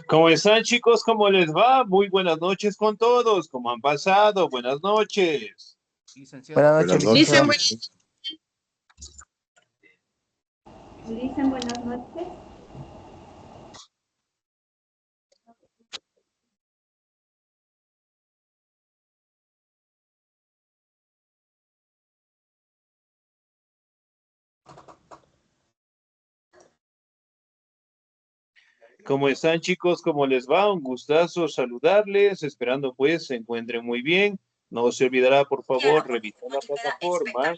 ¿Cómo están, chicos? ¿Cómo les va? Muy buenas noches con todos. ¿Cómo han pasado? Buenas noches. Buenas noches, licenciado. Dicen buenas noches. ¿Cómo están, chicos? ¿Cómo les va? Un gustazo saludarles, esperando pues se encuentren muy bien. No se olvidará, por favor, revisar la plataforma,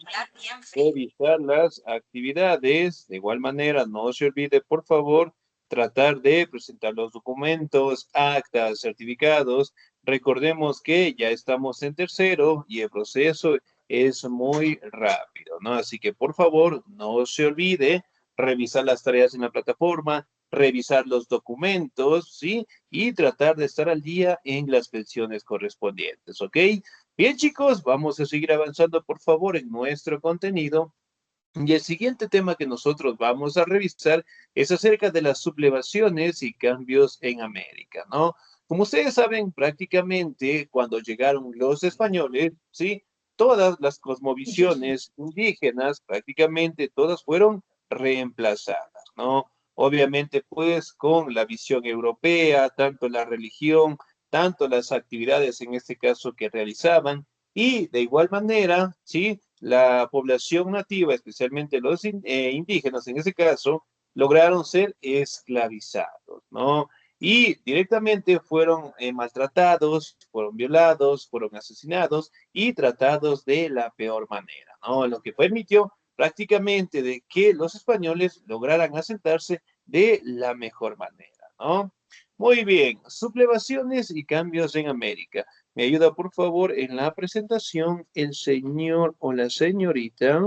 revisar las actividades. De igual manera, no se olvide, por favor, tratar de presentar los documentos, actas, certificados. Recordemos que ya estamos en tercero y el proceso es muy rápido, ¿no? Así que, por favor, no se olvide revisar las tareas en la plataforma, revisar los documentos, ¿sí? Y tratar de estar al día en las pensiones correspondientes, ¿ok? Bien, chicos, vamos a seguir avanzando, por favor, en nuestro contenido. Y el siguiente tema que nosotros vamos a revisar es acerca de las sublevaciones y cambios en América, ¿no? Como ustedes saben, prácticamente cuando llegaron los españoles, ¿sí? Todas las cosmovisiones indígenas, prácticamente todas fueron reemplazadas, ¿no? Obviamente, pues, con la visión europea, tanto la religión, tanto las actividades en este caso que realizaban, y de igual manera, ¿sí? La población nativa, especialmente los indígenas en ese caso, lograron ser esclavizados, ¿no? Y directamente fueron maltratados, fueron violados, fueron asesinados y tratados de la peor manera, ¿no? Lo que permitió prácticamente de que los españoles lograran asentarse de la mejor manera, ¿no? Muy bien, sublevaciones y cambios en América. Me ayuda, por favor, en la presentación el señor o la señorita.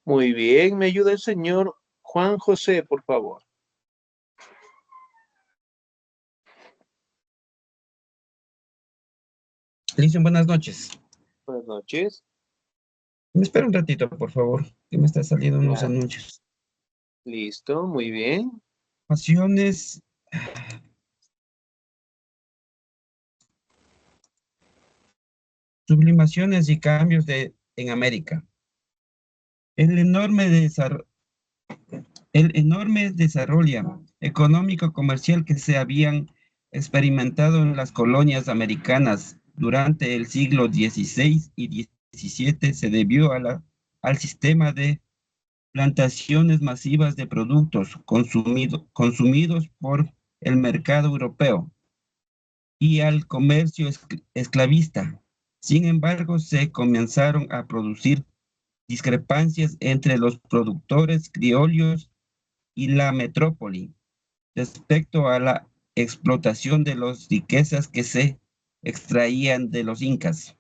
Muy bien, me ayuda el señor Juan José, por favor. Dicen buenas noches. Buenas noches. Me espera un ratito, por favor, que me están saliendo unos Ya. anuncios. Listo, muy bien. Pasiones. Sublimaciones y cambios en América. El enorme desarrollo económico-comercial que se habían experimentado en las colonias americanas durante el siglo XVI y XVII se debió al sistema de plantaciones masivas de productos consumidos por el mercado europeo y al comercio esclavista. Sin embargo, se comenzaron a producir discrepancias entre los productores criollos y la metrópoli respecto a la explotación de las riquezas que se extraían de los incas.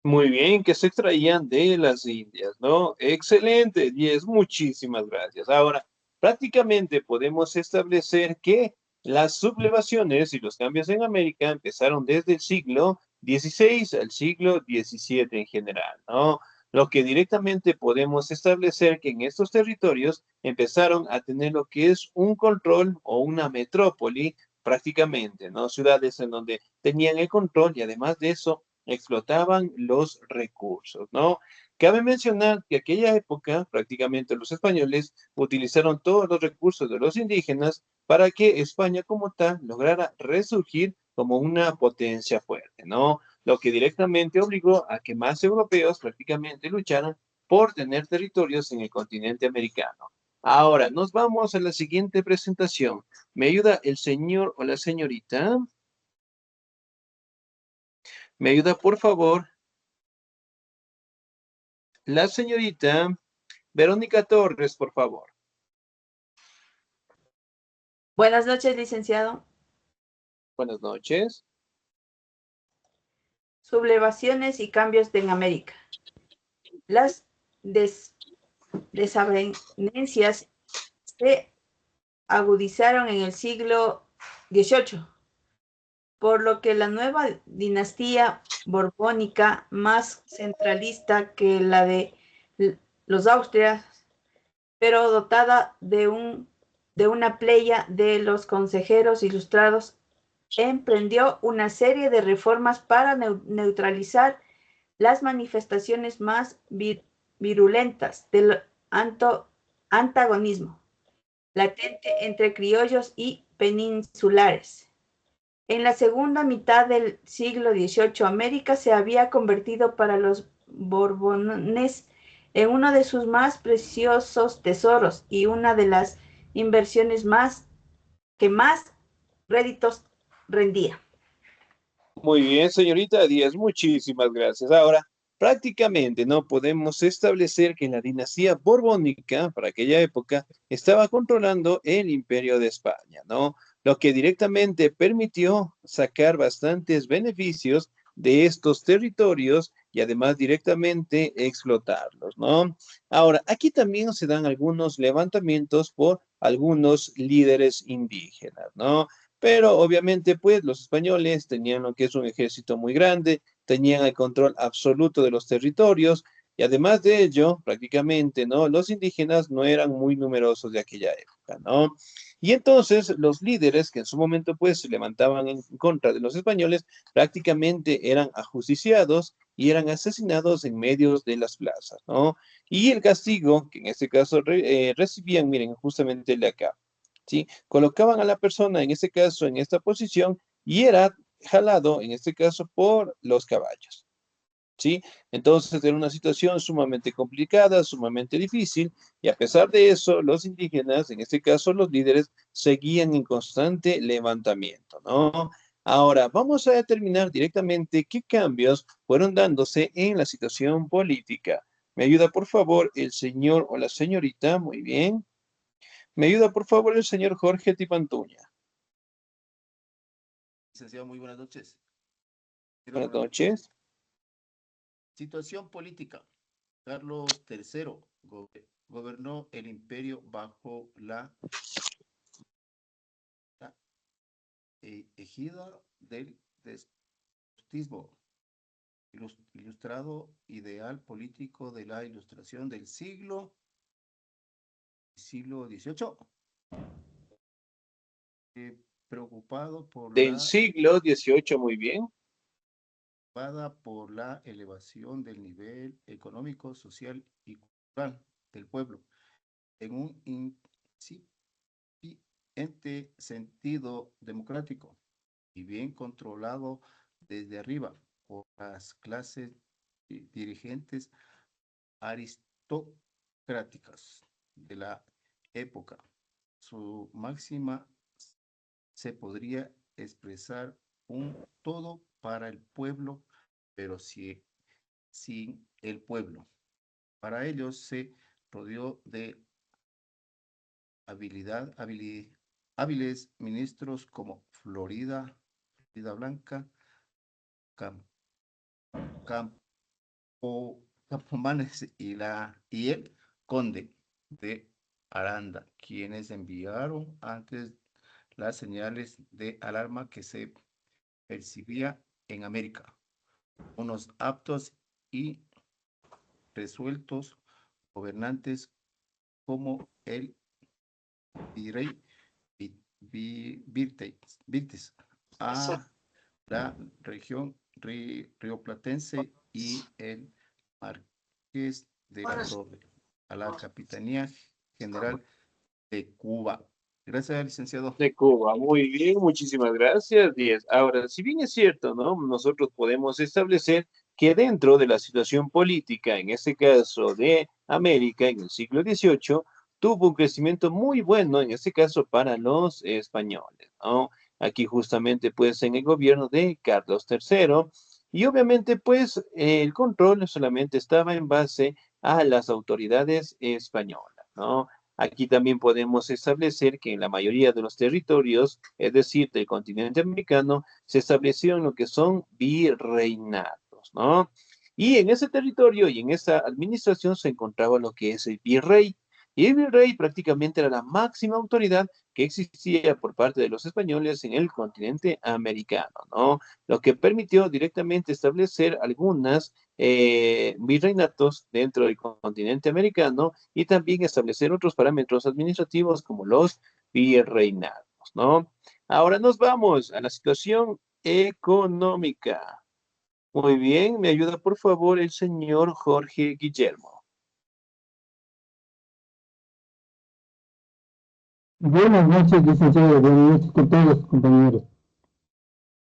Muy bien, que se extraían de las Indias, ¿no? Excelente, 10, muchísimas gracias. Ahora, prácticamente podemos establecer que las sublevaciones y los cambios en América empezaron desde el siglo XVI al siglo XVII en general, ¿no? Lo que directamente podemos establecer que en estos territorios empezaron a tener lo que es un control o una metrópoli prácticamente, ¿no? Ciudades en donde tenían el control y además de eso explotaban los recursos, ¿no? Cabe mencionar que aquella época prácticamente los españoles utilizaron todos los recursos de los indígenas para que España como tal lograra resurgir como una potencia fuerte, ¿no? Lo que directamente obligó a que más europeos prácticamente lucharan por tener territorios en el continente americano. Ahora, nos vamos a la siguiente presentación. ¿Me ayuda el señor o la señorita? ¿Me ayuda, por favor? La señorita Verónica Torres, por favor. Buenas noches, licenciado. Buenas noches. Sublevaciones y cambios en América. Las desavenencias se agudizaron en el siglo XVIII, por lo que la nueva dinastía borbónica, más centralista que la de los Austrias, pero dotada de una playa de los consejeros ilustrados, emprendió una serie de reformas para neutralizar las manifestaciones más virulentas del antagonismo latente entre criollos y peninsulares. En la segunda mitad del siglo XVIII, América se había convertido para los Borbones en uno de sus más preciosos tesoros y una de las inversiones que más réditos rendía. Muy bien, señorita Díaz, muchísimas gracias. Ahora, prácticamente no podemos establecer que la dinastía borbónica, para aquella época, estaba controlando el imperio de España, ¿no? Lo que directamente permitió sacar bastantes beneficios de estos territorios y además directamente explotarlos, ¿no? Ahora, aquí también se dan algunos levantamientos por algunos líderes indígenas, ¿no? Pero obviamente, pues los españoles tenían lo que es un ejército muy grande, tenían el control absoluto de los territorios y además de ello, prácticamente, ¿no? Los indígenas no eran muy numerosos de aquella época, ¿no? Y entonces los líderes que en su momento pues se levantaban en contra de los españoles prácticamente eran ajusticiados y eran asesinados en medio de las plazas, ¿no? Y el castigo que en este caso recibían, miren, justamente el de acá. ¿Sí? Colocaban a la persona, en este caso, en esta posición, y era jalado, en este caso, por los caballos, ¿sí? Entonces era una situación sumamente complicada, sumamente difícil, y a pesar de eso, los indígenas, en este caso los líderes, seguían en constante levantamiento, ¿no? Ahora, vamos a determinar directamente qué cambios fueron dándose en la situación política. ¿Me ayuda, por favor, el señor o la señorita? Muy bien. ¿Me ayuda, por favor, el señor Jorge Tipantuña? Licenciado, muy buenas noches. Buenas noches. Situación política. Carlos III gobernó el imperio bajo la égida del despotismo, ilustrado ideal político de la ilustración del siglo XVIII. Preocupado por Del siglo XVIII, muy bien. por la elevación del nivel económico, social y cultural del pueblo, en un incipiente sentido democrático y bien controlado desde arriba por las clases dirigentes aristocráticas de la época. Su máxima se podría expresar un todo para el pueblo, pero sin el pueblo. Para ello se rodeó de hábiles ministros como Florida Blanca, Campomanes y el conde de Aranda, quienes enviaron antes las señales de alarma que se percibía en América. Unos aptos y resueltos gobernantes como el virrey Virtes a la región rioplatense y el marqués de la Torre a la Capitanía General de Cuba. Gracias, licenciado. De Cuba, muy bien, muchísimas gracias, Díaz. Ahora, si bien es cierto, ¿no? Nosotros podemos establecer que dentro de la situación política, en este caso de América, en el siglo XVIII, tuvo un crecimiento muy bueno, en este caso para los españoles, ¿no? Aquí justamente, pues, en el gobierno de Carlos III, y obviamente, pues, el control no solamente estaba en base a las autoridades españolas, ¿no? Aquí también podemos establecer que en la mayoría de los territorios, es decir, del continente americano, se establecieron lo que son virreinatos, ¿no? Y en ese territorio y en esa administración se encontraba lo que es el virrey. Y el virrey prácticamente era la máxima autoridad que existía por parte de los españoles en el continente americano, ¿no? Lo que permitió directamente establecer algunas virreinatos dentro del continente americano y también establecer otros parámetros administrativos como los virreinatos, ¿no? Ahora nos vamos a la situación económica. Muy bien, me ayuda por favor el señor Jorge Guillermo. Buenas noches, licenciado. Buenas noches con todos, compañeros.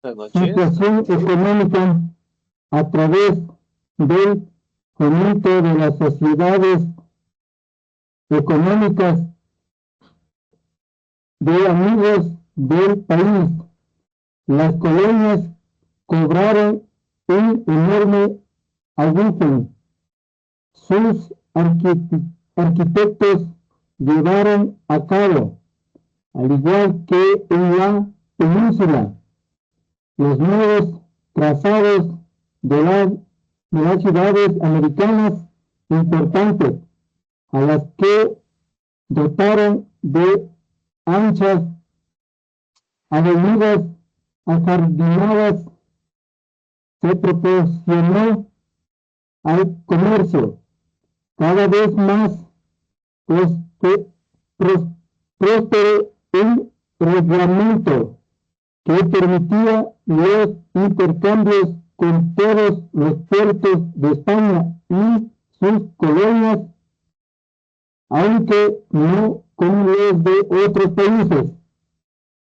Buenas noches. Situación económica a través del fomento de las sociedades económicas de amigos del país. Las colonias cobraron un enorme auge. Sus arquitectos llevaron a cabo, al igual que en la península, los nuevos trazados de las ciudades americanas importantes, a las que dotaron de anchas avenidas ajardinadas, se proporcionó al comercio cada vez más próspero un reglamento que permitía los intercambios con todos los puertos de España y sus colonias, aunque no con los de otros países.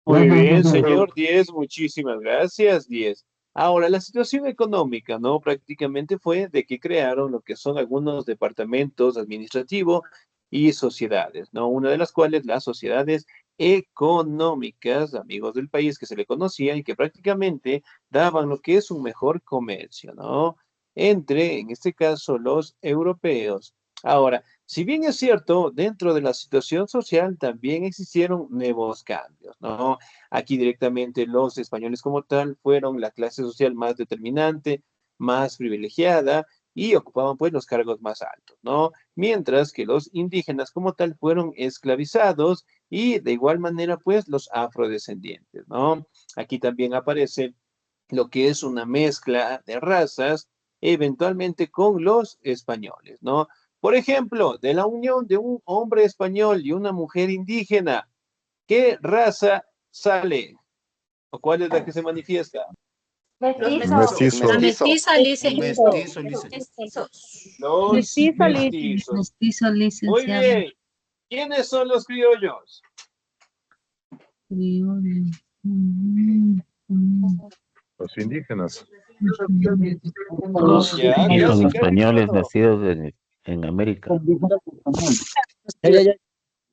Muy Gracias, bien, licenciado. señor Diez, muchísimas gracias, Diez. Ahora, la situación económica, ¿no? Prácticamente fue de que crearon lo que son algunos departamentos administrativos y sociedades, ¿no? Una de las cuales las sociedades económicas, amigos del país que se le conocían y que prácticamente daban lo que es un mejor comercio, ¿no? Entre, en este caso, los europeos. Ahora, si bien es cierto, dentro de la situación social también existieron nuevos cambios, ¿no? Aquí directamente los españoles como tal fueron la clase social más determinante, más privilegiada y ocupaban pues los cargos más altos, ¿no? Mientras que los indígenas como tal fueron esclavizados y de igual manera pues los afrodescendientes, ¿no? Aquí también aparece lo que es una mezcla de razas, eventualmente con los españoles, ¿no? Por ejemplo, de la unión de un hombre español y una mujer indígena, ¿qué raza sale? ¿O cuál es la que se manifiesta? Mestizo. La mestiza, licenciado. Mestizo, licenciado. Mestizos. Los Mestizo, mestizos. Mestizo, Muy licenciado. bien. ¿Quiénes son los criollos? Los indígenas. Los Ya, hijos casi, españoles casi. nacidos en América.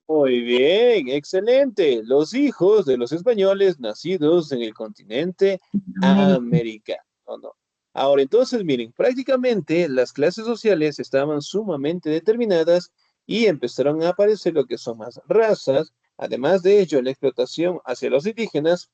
Muy bien, excelente. Los hijos de los españoles nacidos en el continente americano, ¿no? Ahora, entonces, miren, prácticamente las clases sociales estaban sumamente determinadas y empezaron a aparecer lo que son más razas. Además de ello, la explotación hacia los indígenas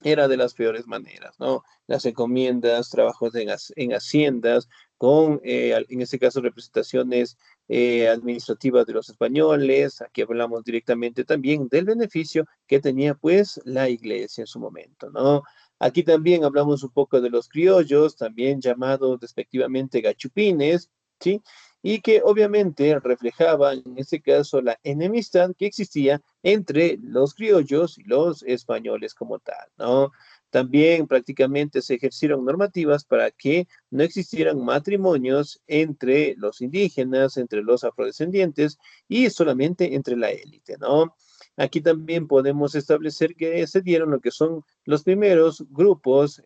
era de las peores maneras, ¿no? Las encomiendas, trabajos en haciendas, con, en este caso, representaciones administrativas de los españoles. Aquí hablamos directamente también del beneficio que tenía, pues, la iglesia en su momento, ¿no? Aquí también hablamos un poco de los criollos, también llamados despectivamente gachupines, ¿sí? Y que obviamente reflejaban, en este caso, la enemistad que existía entre los criollos y los españoles como tal, ¿no? También prácticamente se ejercieron normativas para que no existieran matrimonios entre los indígenas, entre los afrodescendientes y solamente entre la élite, ¿no? Aquí también podemos establecer que se dieron lo que son los primeros grupos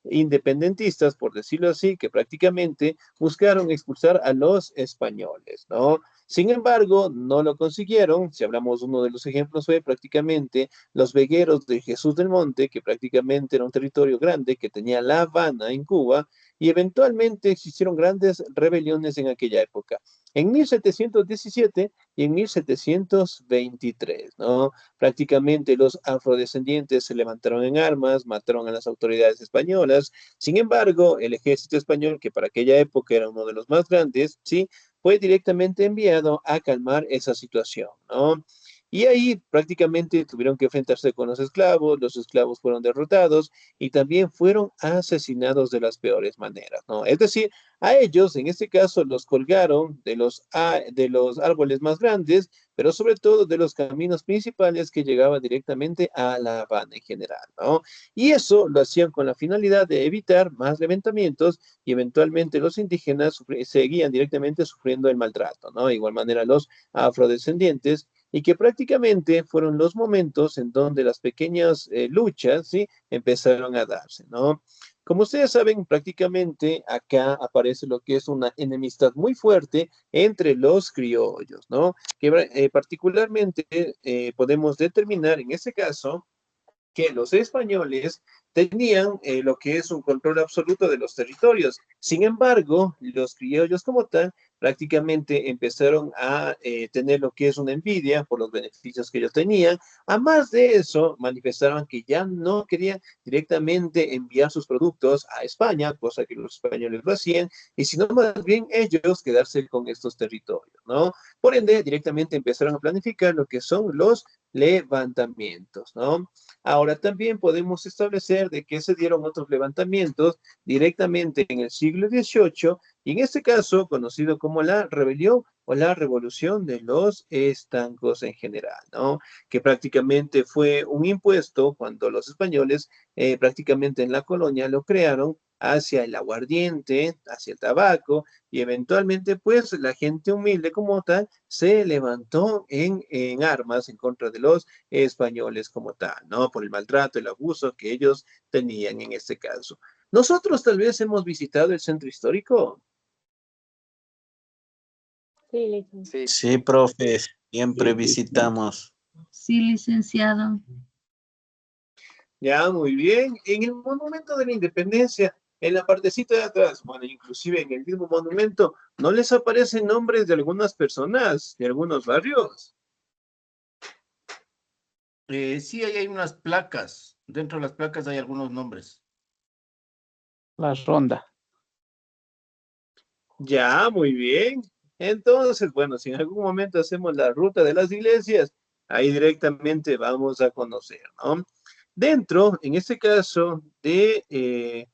independentistas, por decirlo así, que prácticamente buscaron expulsar a los españoles, ¿no? Sin embargo, no lo consiguieron. Si hablamos, uno de los ejemplos fue prácticamente los vegueros de Jesús del Monte, que prácticamente era un territorio grande que tenía La Habana en Cuba, y eventualmente existieron grandes rebeliones en aquella época. En 1717 y en 1723, ¿no? Prácticamente los afrodescendientes se levantaron en armas, mataron a las autoridades españolas. Sin embargo, el ejército español, que para aquella época era uno de los más grandes, ¿sí? fue directamente enviado a calmar esa situación, ¿no? Y ahí prácticamente tuvieron que enfrentarse con los esclavos fueron derrotados y también fueron asesinados de las peores maneras, ¿no? Es decir, a ellos, en este caso, los colgaron de los árboles más grandes, pero sobre todo de los caminos principales que llegaban directamente a La Habana en general, ¿no? Y eso lo hacían con la finalidad de evitar más levantamientos y eventualmente los indígenas seguían directamente sufriendo el maltrato, ¿no? De igual manera los afrodescendientes y que prácticamente fueron los momentos en donde las pequeñas luchas, ¿sí? Empezaron a darse, ¿no? Como ustedes saben, prácticamente acá aparece lo que es una enemistad muy fuerte entre los criollos, ¿no? Que particularmente podemos determinar en este caso que los españoles tenían lo que es un control absoluto de los territorios. Sin embargo, los criollos como tal prácticamente empezaron a tener lo que es una envidia por los beneficios que ellos tenían. A más de eso, manifestaron que ya no querían directamente enviar sus productos a España, cosa que los españoles lo hacían, y sino más bien ellos quedarse con estos territorios, ¿no? Por ende, directamente empezaron a planificar lo que son los levantamientos, ¿no? Ahora también podemos establecer de que se dieron otros levantamientos directamente en el siglo XVIII y en este caso conocido como la rebelión o la revolución de los estancos en general, ¿no? Que prácticamente fue un impuesto cuando los españoles prácticamente en la colonia lo crearon hacia el aguardiente, hacia el tabaco, y eventualmente pues la gente humilde como tal se levantó en armas en contra de los españoles como tal, ¿no? Por el maltrato, el abuso que ellos tenían en este caso. Nosotros tal vez hemos visitado el centro histórico. Sí, profe, siempre visitamos. Sí, licenciado. Ya, muy bien. En el Monumento de la Independencia, en la partecita de atrás, bueno, inclusive en el mismo monumento, ¿no les aparecen nombres de algunas personas, de algunos barrios? Sí, ahí hay unas placas. Dentro de las placas hay algunos nombres. La ronda. Ya, muy bien. Entonces, bueno, si en algún momento hacemos la ruta de las iglesias, ahí directamente vamos a conocer, ¿no? Dentro, en este caso, de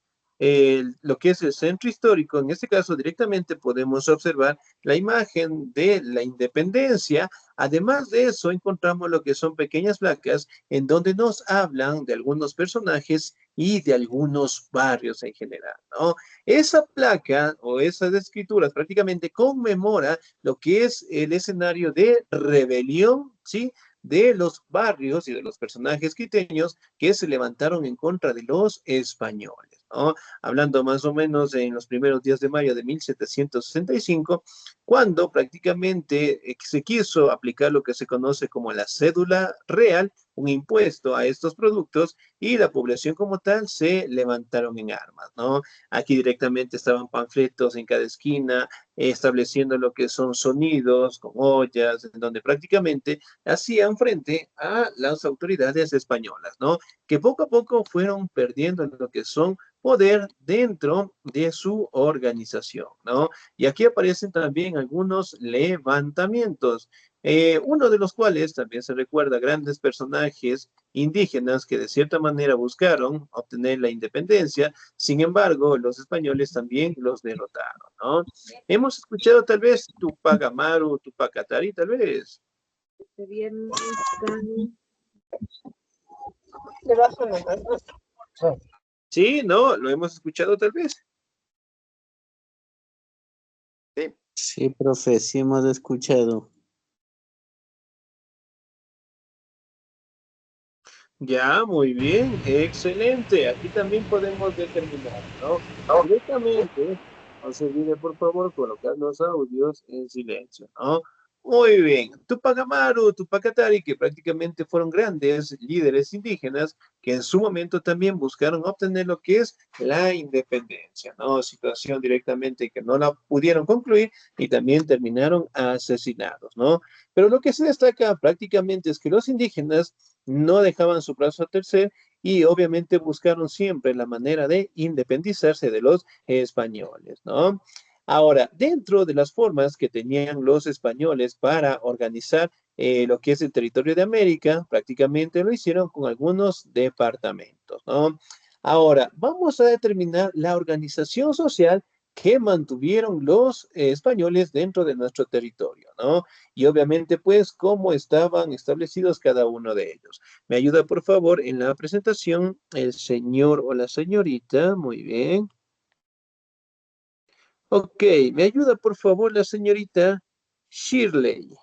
lo que es el centro histórico, en este caso directamente podemos observar la imagen de la independencia. Además de eso, encontramos lo que son pequeñas placas en donde nos hablan de algunos personajes y de algunos barrios en general, ¿no? Esa placa o esas escrituras prácticamente conmemora lo que es el escenario de rebelión, ¿sí? De los barrios y de los personajes quiteños que se levantaron en contra de los españoles, ¿no? Hablando más o menos en los primeros días de mayo de 1765, cuando prácticamente se quiso aplicar lo que se conoce como la cédula real, un impuesto a estos productos, y la población como tal se levantaron en armas, ¿no? Aquí directamente estaban panfletos en cada esquina, estableciendo lo que son sonidos con ollas, en donde prácticamente hacían frente a las autoridades españolas, ¿no? Que poco a poco fueron perdiendo lo que son poder dentro de su organización, ¿no? Y aquí aparecen también algunos levantamientos, uno de los cuales también se recuerda a grandes personajes indígenas que de cierta manera buscaron obtener la independencia. Sin embargo, los españoles también los derrotaron, ¿no? Hemos escuchado tal vez Tupac Amaru, Tupac Katari, tal vez. Sí, no, lo hemos escuchado tal vez. Sí, profe, sí hemos escuchado. Ya, muy bien, excelente. Aquí también podemos determinar, ¿no? Directamente, no se olvide por favor colocar los audios en silencio, ¿no? Muy bien. Tupac Amaru, Tupac Katari, que prácticamente fueron grandes líderes indígenas que en su momento también buscaron obtener lo que es la independencia, ¿no? Situación directamente que no la pudieron concluir y también terminaron asesinados, ¿no? Pero lo que se destaca prácticamente es que los indígenas no dejaban su brazo a torcer y obviamente buscaron siempre la manera de independizarse de los españoles, ¿no? Ahora, dentro de las formas que tenían los españoles para organizar lo que es el territorio de América, prácticamente lo hicieron con algunos departamentos, ¿no? Ahora, vamos a determinar la organización social que mantuvieron los españoles dentro de nuestro territorio, ¿no? Y obviamente, pues, cómo estaban establecidos cada uno de ellos. Me ayuda, por favor, en la presentación el señor o la señorita. Muy bien. Ok, me ayuda, por favor, la señorita Shirley.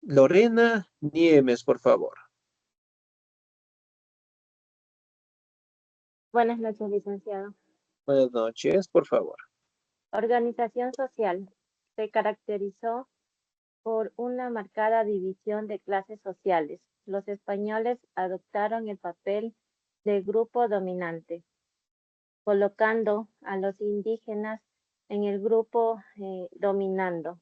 Lorena Niemes, por favor. Buenas noches, licenciado. Buenas noches, por favor. Organización social. Se caracterizó por una marcada división de clases sociales. Los españoles adoptaron el papel de grupo dominante, colocando a los indígenas en el grupo dominando.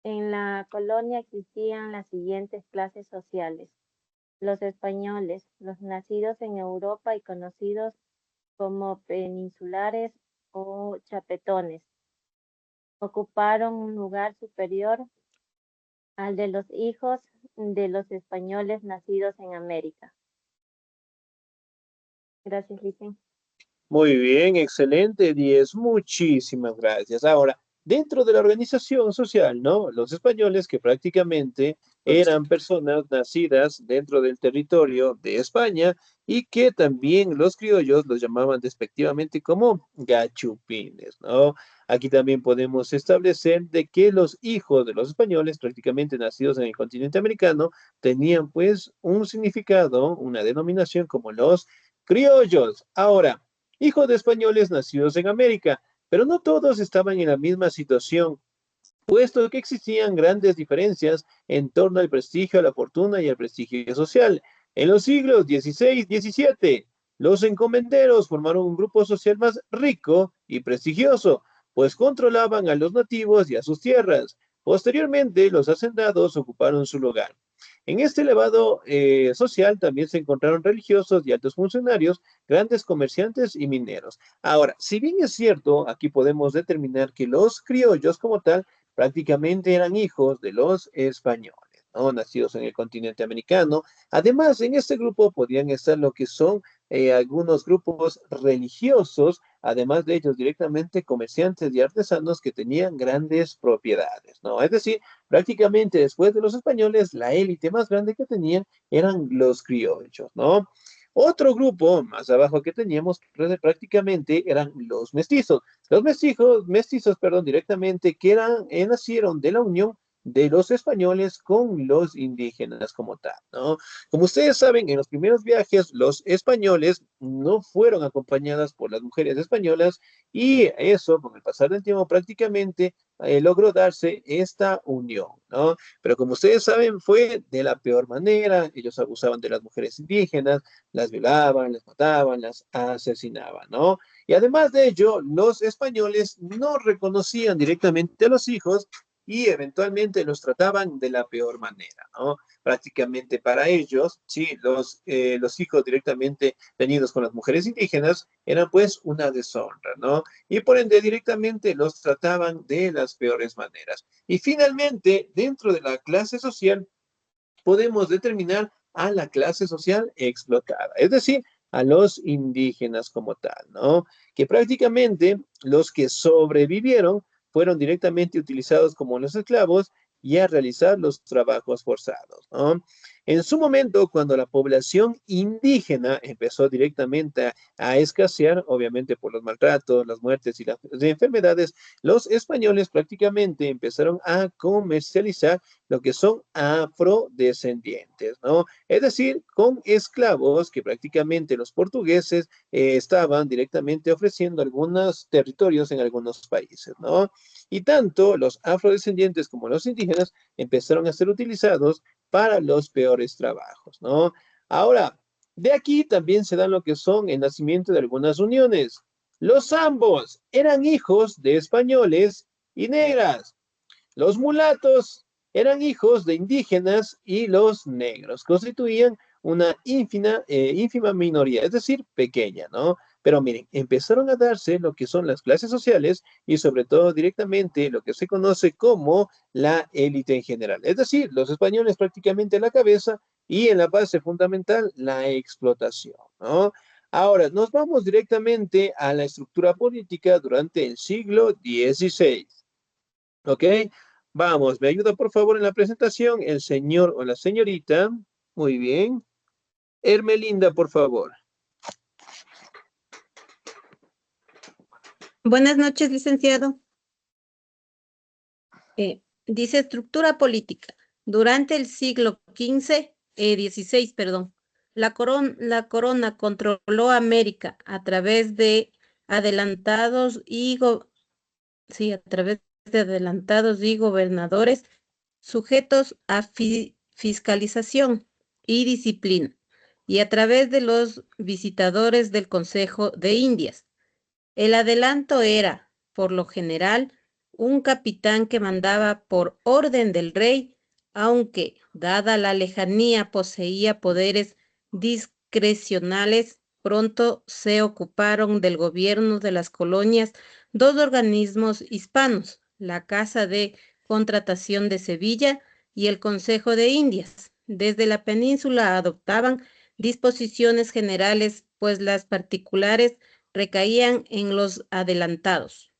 En la colonia existían las siguientes clases sociales: los españoles, los nacidos en Europa y conocidos como peninsulares o chapetones, ocuparon un lugar superior al de los hijos de los españoles nacidos en América. Gracias, Licen. Muy bien, excelente, 10. Muchísimas gracias. Ahora, dentro de la organización social, ¿no? Los españoles que prácticamente eran personas nacidas dentro del territorio de España y que también los criollos los llamaban despectivamente como gachupines, ¿no? Aquí también podemos establecer de que los hijos de los españoles prácticamente nacidos en el continente americano tenían pues un significado, una denominación como los criollos. Ahora, hijos de españoles nacidos en América, pero no todos estaban en la misma situación, puesto que existían grandes diferencias en torno al prestigio, a la fortuna y al prestigio social. En los siglos XVI y XVII, los encomenderos formaron un grupo social más rico y prestigioso, pues controlaban a los nativos y a sus tierras. Posteriormente, los hacendados ocuparon su lugar. En este elevado social también se encontraron religiosos y altos funcionarios, grandes comerciantes y mineros. Ahora, si bien es cierto, aquí podemos determinar que los criollos como tal prácticamente eran hijos de los españoles, ¿no? Nacidos en el continente americano. Además, en este grupo podían estar lo que son algunos grupos religiosos, además de ellos directamente comerciantes y artesanos que tenían grandes propiedades, ¿no? Es decir, prácticamente después de los españoles, la élite más grande que tenían eran los criollos, ¿no? Otro grupo más abajo que teníamos prácticamente eran los mestizos. Los mestizos, perdón, directamente que nacieron de la unión de los españoles con los indígenas como tal, ¿no? Como ustedes saben, en los primeros viajes, los españoles no fueron acompañadas por las mujeres españolas y eso, con el pasar del tiempo, prácticamente logró darse esta unión, ¿no? Pero como ustedes saben, fue de la peor manera. Ellos abusaban de las mujeres indígenas, las violaban, las mataban, las asesinaban, ¿no? Y además de ello, los españoles no reconocían directamente a los hijos y eventualmente los trataban de la peor manera, ¿no? Prácticamente para ellos, sí, los hijos directamente tenidos con las mujeres indígenas eran pues una deshonra, ¿no? Y por ende directamente los trataban de las peores maneras. Y finalmente, dentro de la clase social, podemos determinar a la clase social explotada, es decir, a los indígenas como tal, ¿no? Que prácticamente los que sobrevivieron fueron directamente utilizados como los esclavos y a realizar los trabajos forzados, ¿no? En su momento, cuando la población indígena empezó directamente a escasear, obviamente por los maltratos, las muertes y las enfermedades, los españoles prácticamente empezaron a comercializar lo que son afrodescendientes, ¿no? Es decir, con esclavos que prácticamente los portugueses estaban directamente ofreciendo algunos territorios en algunos países, ¿no? Y tanto los afrodescendientes como los indígenas empezaron a ser utilizados para los peores trabajos, ¿no? Ahora, de aquí también se da lo que son el nacimiento de algunas uniones. Los ambos eran hijos de españoles y negras. Los mulatos eran hijos de indígenas y los negros constituían una ínfima minoría, es decir, pequeña, ¿no? Pero miren, empezaron a darse lo que son las clases sociales y sobre todo directamente lo que se conoce como la élite en general. Es decir, los españoles prácticamente a la cabeza y en la base fundamental, la explotación, ¿no? Ahora, nos vamos directamente a la estructura política durante el siglo XVI. ¿Ok? Vamos, me ayuda por favor en la presentación el señor o la señorita. Muy bien. Hermelinda, por favor. Buenas noches, licenciado. Dice estructura política. Durante el siglo XVI, perdón, la corona controló América a través de adelantados y gobernadores sujetos a fiscalización y disciplina, y a través de los visitadores del Consejo de Indias. El adelanto era, por lo general, un capitán que mandaba por orden del rey, aunque, dada la lejanía, poseía poderes discrecionales. Pronto se ocuparon del gobierno de las colonias dos organismos hispanos, la Casa de Contratación de Sevilla y el Consejo de Indias. Desde la península adoptaban disposiciones generales, pues las particulares recaían en los adelantados.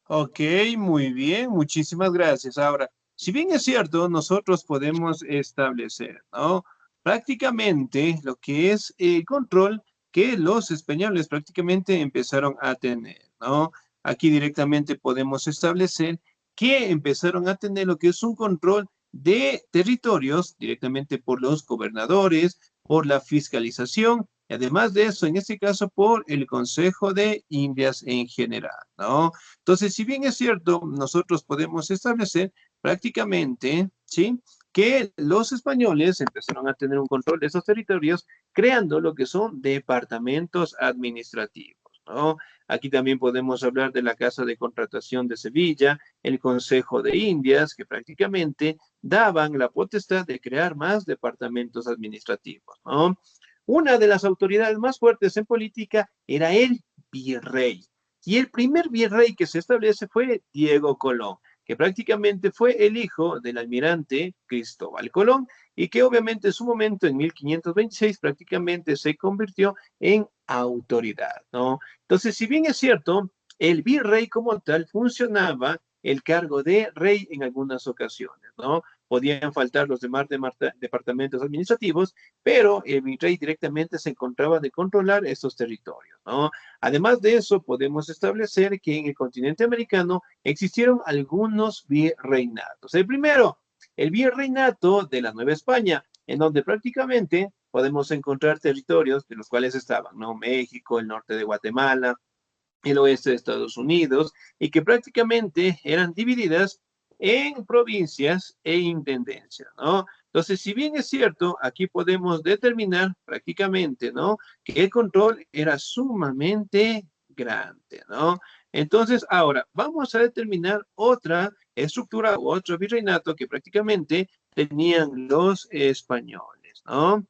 Ok, muy bien, muchísimas gracias. Ahora, si bien es cierto, nosotros podemos establecer, ¿no? Prácticamente lo que es el control que los españoles prácticamente empezaron a tener, ¿no? Aquí directamente podemos establecer que empezaron a tener lo que es un control de territorios directamente por los gobernadores, por la fiscalización, y además de eso, en este caso, por el Consejo de Indias en general, ¿no? Entonces, si bien es cierto, nosotros podemos establecer prácticamente, ¿sí?, que los españoles empezaron a tener un control de esos territorios, creando lo que son departamentos administrativos, ¿no? Aquí también podemos hablar de la Casa de Contratación de Sevilla, el Consejo de Indias, que prácticamente daban la potestad de crear más departamentos administrativos, ¿no? Una de las autoridades más fuertes en política era el virrey. Y el primer virrey que se establece fue Diego Colón, que prácticamente fue el hijo del almirante Cristóbal Colón y que obviamente en su momento, en 1526, prácticamente se convirtió en autoridad, ¿no? Entonces, si bien es cierto, el virrey como tal funcionaba el cargo de rey en algunas ocasiones, ¿no? Podían faltar los demás departamentos administrativos, pero el virrey directamente se encontraba de controlar estos territorios, ¿no? Además de eso, podemos establecer que en el continente americano existieron algunos virreinatos. El primero, el virreinato de la Nueva España, en donde prácticamente podemos encontrar territorios de los cuales estaban, ¿no? México, el norte de Guatemala, el oeste de Estados Unidos, y que prácticamente eran divididas en provincias e intendencias, ¿no? Entonces, si bien es cierto, aquí podemos determinar prácticamente, ¿no?, que el control era sumamente grande, ¿no? Entonces, ahora vamos a determinar otra estructura u otro virreinato que prácticamente tenían los españoles, ¿no?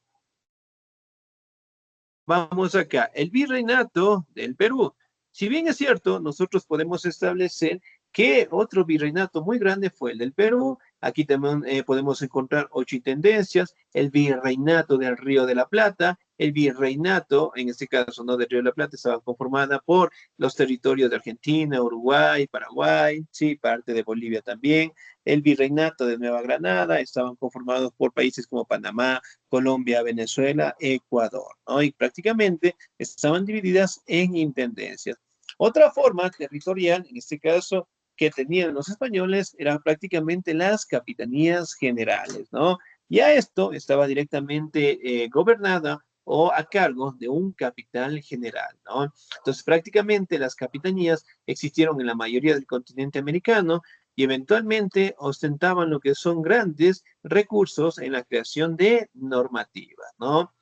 Vamos acá, el virreinato del Perú. Si bien es cierto, nosotros podemos establecer que otro virreinato muy grande fue el del Perú. Aquí también podemos encontrar 8 intendencias, el virreinato del Río de la Plata, el virreinato, en este caso no del Río de la Plata, estaba conformada por los territorios de Argentina, Uruguay, Paraguay, sí, parte de Bolivia también. El virreinato de Nueva Granada estaban conformados por países como Panamá, Colombia, Venezuela, Ecuador, ¿no? Y prácticamente estaban divididas en intendencias. Otra forma territorial, en este caso, que tenían los españoles eran prácticamente las capitanías generales, ¿no? Ya esto estaba directamente gobernada o a cargo de un capitán general, ¿no? Entonces, prácticamente las capitanías existieron en la mayoría del continente americano y eventualmente ostentaban lo que son grandes recursos en la creación de normativas, ¿no?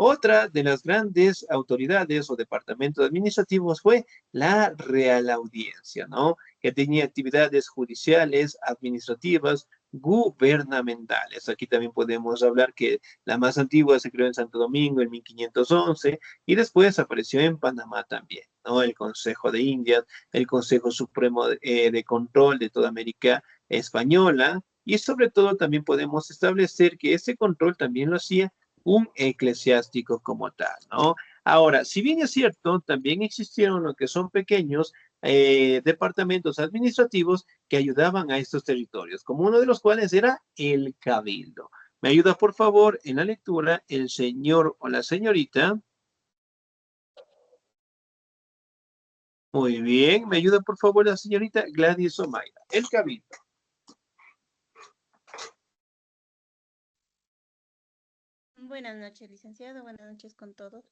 Otra de las grandes autoridades o departamentos administrativos fue la Real Audiencia, ¿no?, que tenía actividades judiciales, administrativas, gubernamentales. Aquí también podemos hablar que la más antigua se creó en Santo Domingo en 1511 y después apareció en Panamá también, ¿no? El Consejo de Indias, el Consejo Supremo de Control de toda América Española, y sobre todo también podemos establecer que ese control también lo hacía un eclesiástico como tal, ¿no? Ahora, si bien es cierto, también existieron lo que son pequeños departamentos administrativos que ayudaban a estos territorios, como uno de los cuales era el cabildo. ¿Me ayuda, por favor, en la lectura el señor o la señorita? Muy bien, ¿me ayuda, por favor, la señorita Gladys Omaira? El cabildo. Buenas noches, licenciado. Buenas noches con todos.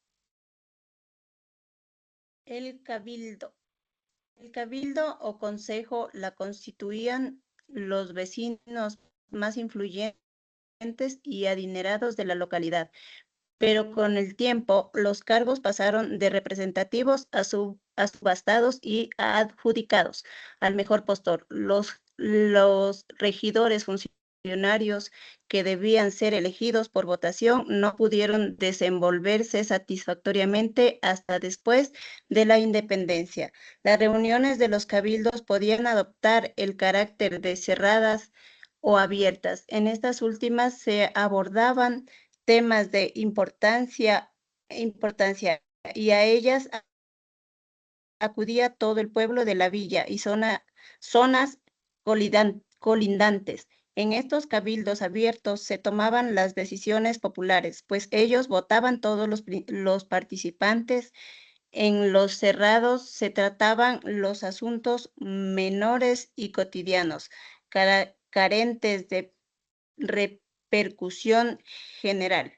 El cabildo. El cabildo o consejo la constituían los vecinos más influyentes y adinerados de la localidad, pero con el tiempo los cargos pasaron de representativos a subastados y a adjudicados al mejor postor. Los regidores funcionarios que debían ser elegidos por votación no pudieron desenvolverse satisfactoriamente hasta después de la independencia. Las reuniones de los cabildos podían adoptar el carácter de cerradas o abiertas. En estas últimas se abordaban temas de importancia y a ellas acudía todo el pueblo de la villa y zonas colindantes. En estos cabildos abiertos se tomaban las decisiones populares, pues ellos votaban todos los participantes. En los cerrados se trataban los asuntos menores y cotidianos, carentes de repercusión general.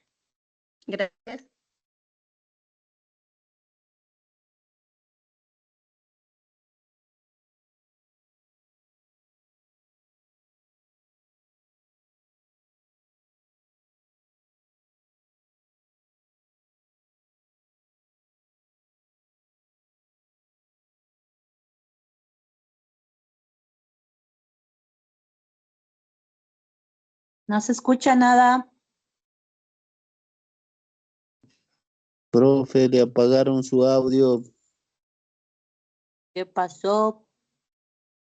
Gracias. No se escucha nada. Profe, le apagaron su audio. ¿Qué pasó?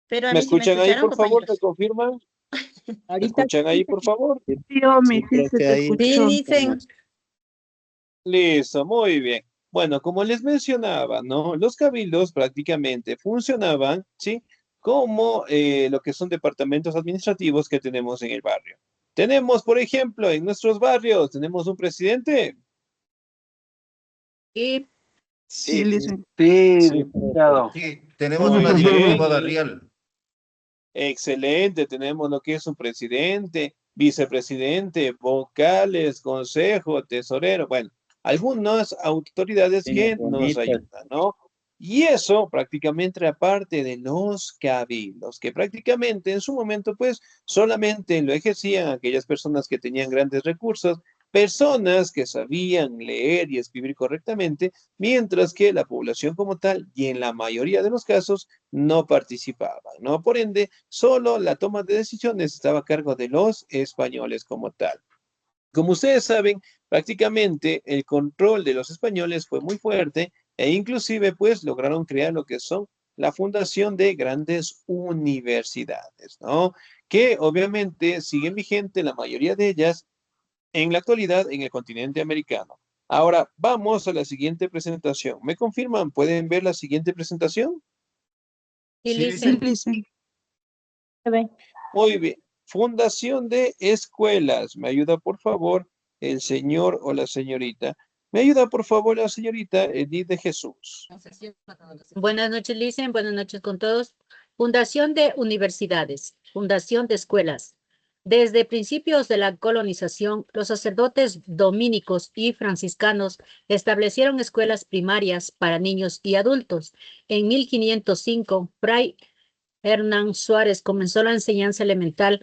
Pero a ¿Me mí sí me escuchan ahí, escucharon, por favor? ¿Me compañeros. confirman? ¿Me Ahorita escuchan ahí, por favor? Sí, Omi, sí creo se que te ahí Sí, escuchó. dicen. Listo, muy bien. Bueno, como les mencionaba, ¿no? Los cabildos prácticamente funcionaban, ¿sí? Como lo que son departamentos administrativos que tenemos en el barrio. Tenemos, por ejemplo, en nuestros barrios, tenemos un presidente. Y Sí, licenciado. Sí, Sí, licenciado. Sí, tenemos muy una bien. directiva barrial. Excelente, tenemos lo que es un presidente, vicepresidente, vocales, consejo, tesorero, bueno, algunas autoridades Tiene que nos bonitas. ayudan, ¿no? Y eso prácticamente aparte de los cabildos, que prácticamente en su momento pues solamente lo ejercían aquellas personas que tenían grandes recursos, personas que sabían leer y escribir correctamente, mientras que la población como tal, y en la mayoría de los casos, no participaban, ¿no? Por ende, solo la toma de decisiones estaba a cargo de los españoles como tal. Como ustedes saben, prácticamente el control de los españoles fue muy fuerte e inclusive pues lograron crear lo que son la fundación de grandes universidades, ¿no? Que obviamente siguen vigentes la mayoría de ellas en la actualidad en el continente americano. Ahora, vamos a la siguiente presentación. ¿Me confirman? ¿Pueden ver la siguiente presentación? Sí, Sí, dicen. licenciado. Muy bien. Fundación de escuelas. ¿Me ayuda, por favor, el señor o la señorita? ¿Me ayuda, por favor, la señorita Edith de Jesús? Buenas noches, Licen. Buenas noches con todos. Fundación de universidades, fundación de escuelas. Desde principios de la colonización, los sacerdotes dominicos y franciscanos establecieron escuelas primarias para niños y adultos. En 1505, Fray Hernán Suárez comenzó la enseñanza elemental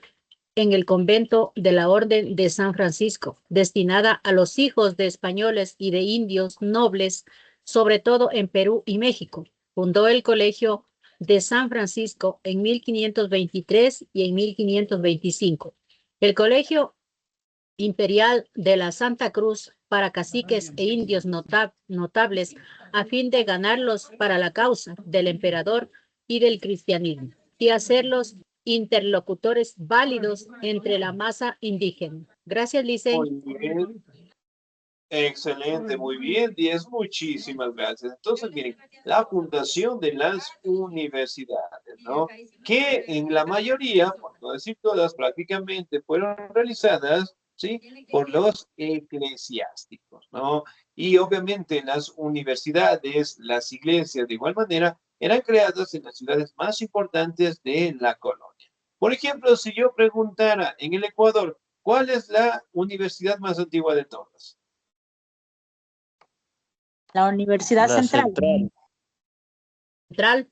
en el convento de la Orden de San Francisco, destinada a los hijos de españoles y de indios nobles, sobre todo en Perú y México. Fundó el Colegio de San Francisco en 1523 y en 1525. El Colegio Imperial de la Santa Cruz para caciques e indios notables a fin de ganarlos para la causa del emperador y del cristianismo y hacerlos interlocutores válidos entre la masa indígena. Gracias, Licen. Muy bien. Excelente, muy bien, 10, muchísimas gracias. Entonces, miren, la fundación de las universidades, ¿no? Que en la mayoría, por no decir todas, prácticamente fueron realizadas, ¿sí? Por los eclesiásticos, ¿no? Y obviamente las universidades, las iglesias, de igual manera, eran creadas en las ciudades más importantes de la colonia. Por ejemplo, si yo preguntara en el Ecuador, ¿cuál es la universidad más antigua de todas? La Universidad La Central. Central.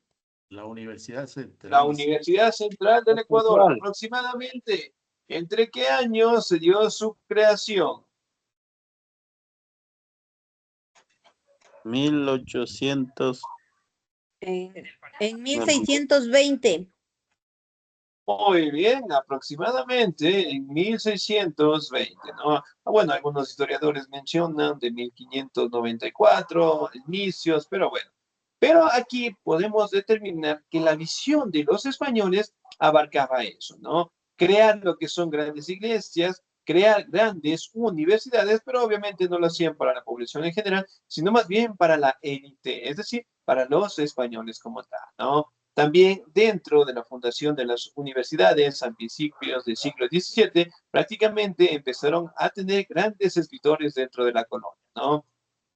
La Universidad Central. La Universidad Central del Ecuador, aproximadamente, ¿entre qué años se dio su creación? 1800. En 1620. Muy bien, aproximadamente en 1620, ¿no? Bueno, algunos historiadores mencionan de 1594, inicios, pero bueno. Pero aquí podemos determinar que la visión de los españoles abarcaba eso, ¿no? Crear lo que son grandes iglesias, crear grandes universidades, pero obviamente no lo hacían para la población en general, sino más bien para la élite, es decir, para los españoles como tal, ¿no? También dentro de la fundación de las universidades a principios del siglo XVII, prácticamente empezaron a tener grandes escritores dentro de la colonia, ¿no?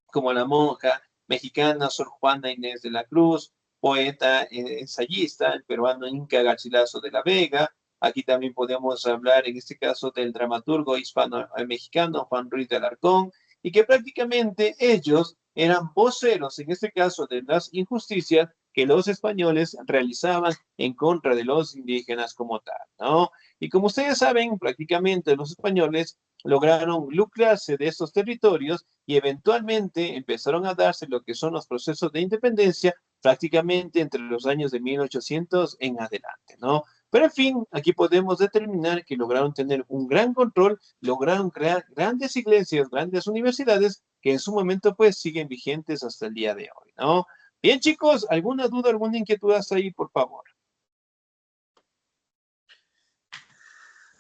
Como la monja mexicana Sor Juana Inés de la Cruz, poeta, ensayista, el peruano Inca Garcilaso de la Vega. Aquí también podemos hablar, en este caso, del dramaturgo hispano-mexicano Juan Ruiz de Alarcón, y que prácticamente ellos eran voceros, en este caso, de las injusticias que los españoles realizaban en contra de los indígenas como tal, ¿no? Y como ustedes saben, prácticamente los españoles lograron lucrarse de estos territorios y eventualmente empezaron a darse lo que son los procesos de independencia prácticamente entre los años de 1800 en adelante, ¿no? Pero en fin, aquí podemos determinar que lograron tener un gran control, lograron crear grandes iglesias, grandes universidades que en su momento pues siguen vigentes hasta el día de hoy, ¿no? Bien, chicos, ¿alguna duda, alguna inquietud hasta ahí, por favor?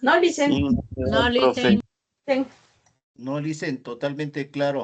No, Licen. No, Licen. No, Licen, totalmente claro.